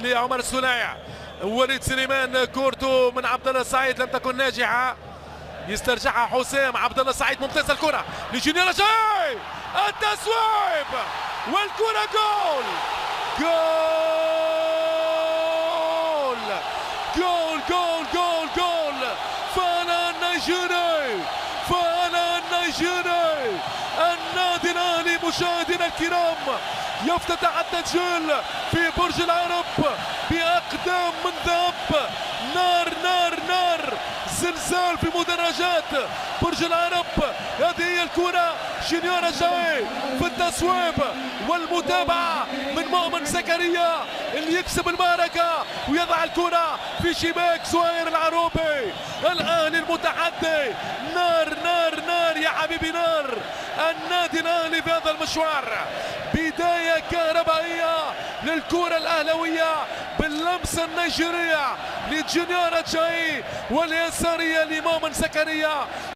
لعمر السلايع. وليد سليمان كورته من عبد الله السعيد لم تكن ناجحه، يسترجعها حسام. عبد الله السعيد ممتازه الكره لجونيور جاي، التسويب والكره جول جول جول جول جول جول. فانا النيجيري، فانا النيجيري. النادي الاهلي مشاهدينا الكرام يفتتح التسجيل في برج العرب باقدام من ذهب. نار نار نار، زلزال في مدرجات برج العرب. هذه هي الكرة، جونيور جاي في التصويب والمتابعة من مؤمن زكريا اللي يكسب المعركة ويضع الكرة في شباك زهير العروبي. الاهلي المتحدي، نار نار نار يا حبيبي نار. النادي الاهلي في هذا المشوار بداية كهربائية للكرة الاهلاوية باللمسة النيجيرية لجونيور جاي واليسارية لمؤمن زكريا.